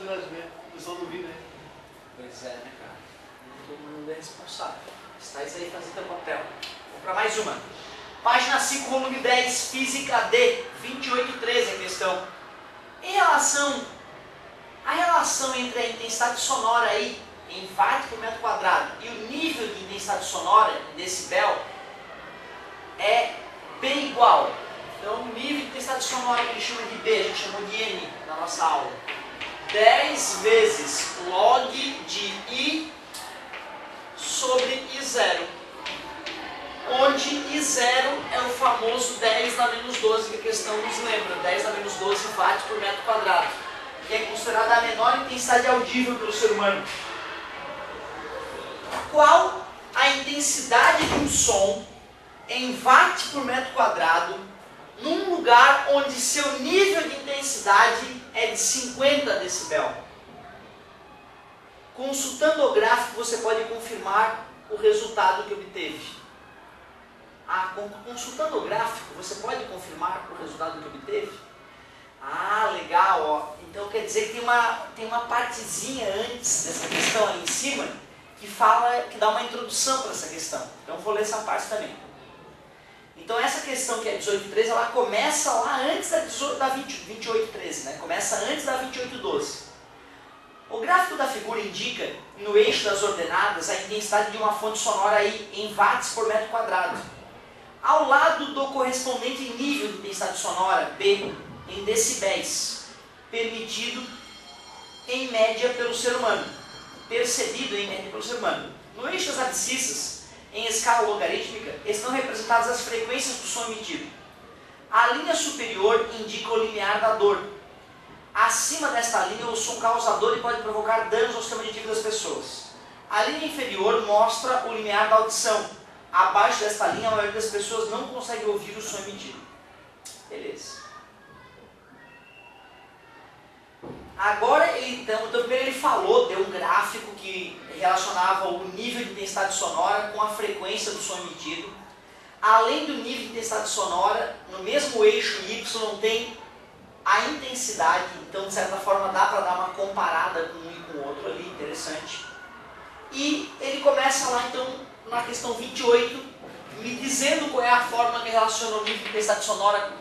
oportunidade de ver. O pessoal não vi, né? Pois é, né, cara? Todo mundo é responsável. Estáis aí fazendo teu papel. Vamos para mais uma. Página 5, volume 10, Física D, 2813 a questão. A relação entre a intensidade sonora aí, em watts por metro quadrado, e o nível de intensidade sonora, em decibel, é B igual. Então, o nível de intensidade sonora que a gente chama de B, a gente chamou de N na nossa aula. 10 vezes log de I sobre I0. Onde I0 é o famoso 10 na menos 12 que a questão nos lembra. 10 na menos 12 watts por metro quadrado. Que é considerada a menor intensidade audível pelo ser humano. Qual a intensidade de um som em watts por metro quadrado num lugar onde seu nível de intensidade é de 50 decibel? Consultando o gráfico você pode confirmar o resultado que obteve. Consultando o gráfico você pode confirmar o resultado que obteve? Ah, legal, ó. Então quer dizer que tem uma partezinha antes dessa questão ali em cima que dá uma introdução para essa questão. Então eu vou ler essa parte também. Então essa questão que é 1813, ela começa lá antes da 2813, né? Começa antes da 2812. O gráfico da figura indica, no eixo das ordenadas, a intensidade de uma fonte sonora aí em watts por metro quadrado. Ao lado do correspondente nível de intensidade sonora, B, em decibéis, permitido em média pelo ser humano. Percebido em média pelo ser humano. No eixo das abscissas, em escala logarítmica, estão representadas as frequências do som emitido. A linha superior indica o limiar da dor. Acima desta linha, o som causa dor e pode provocar danos ao sistema auditivo das pessoas. A linha inferior mostra o limiar da audição. Abaixo desta linha, a maioria das pessoas não consegue ouvir o som emitido. Beleza. Agora, então primeiro ele falou, deu um gráfico que relacionava o nível de intensidade sonora com a frequência do som emitido. Além do nível de intensidade sonora, no mesmo eixo Y tem a intensidade, então de certa forma dá para dar uma comparada com um e com o outro ali, interessante. E ele começa lá então na questão 28, me dizendo qual é a forma que relaciona o nível de intensidade sonora,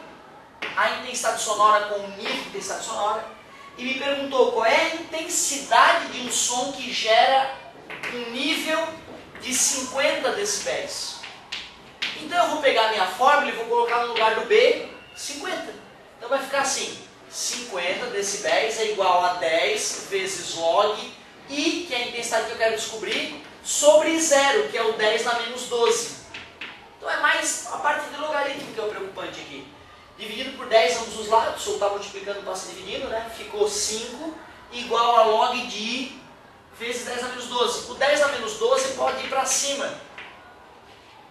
a intensidade sonora com o nível de intensidade sonora, e me perguntou qual é a intensidade de um som que gera um nível de 50 decibéis. Então eu vou pegar a minha fórmula e vou colocar no lugar do B, 50. Então vai ficar assim, 50 decibéis é igual a 10 vezes log I, que é a intensidade que eu quero descobrir, sobre 0, que é o 10 na menos 12. Então é mais a parte do logaritmo que é o preocupante aqui. Dividido por 10 ambos os lados, se eu estar multiplicando passa dividindo, né? Ficou 5 igual a log de I vezes 10 na menos 12. O 10 na menos 12 pode ir para cima.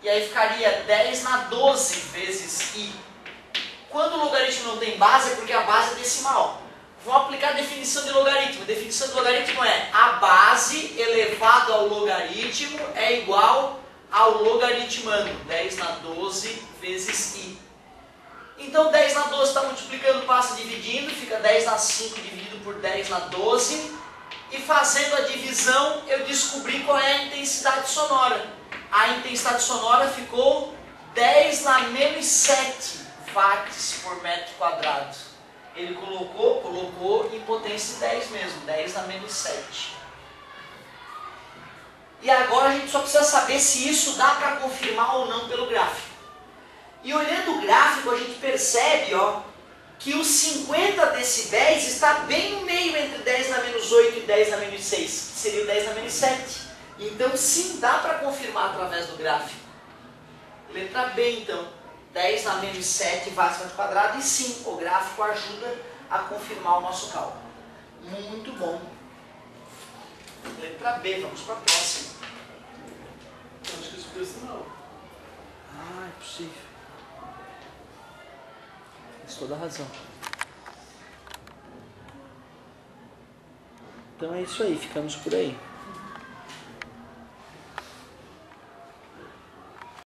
E aí ficaria 10 na 12 vezes I. Quando o logaritmo não tem base, é porque a base é decimal. Vamos aplicar a definição de logaritmo. A definição de logaritmo é a base elevado ao logaritmo é igual ao logaritmando. 10 na 12 vezes I. Então 10 na 12 está multiplicando, passa dividindo, fica 10 na 5 dividido por 10 na 12. E fazendo a divisão, eu descobri qual é a intensidade sonora. A intensidade sonora ficou 10 na menos 7 watts por metro quadrado. Ele colocou em potência 10 mesmo, 10 na menos 7. E agora a gente só precisa saber se isso dá para confirmar ou não pelo gráfico. E olhando o gráfico a gente percebe que os 50 decibéis está bem no meio entre 10 na menos 8 e 10 na menos 6, que seria o 10 na menos 7. Então sim, dá para confirmar através do gráfico. Letra B então, 10 na menos 7 watts por metro quadrado, e sim, o gráfico ajuda a confirmar o nosso cálculo. Muito bom. Letra B, vamos para a próxima. Eu acho que isso foi não. Ah, é possível. Tens toda a razão. Então é isso aí, ficamos por aí.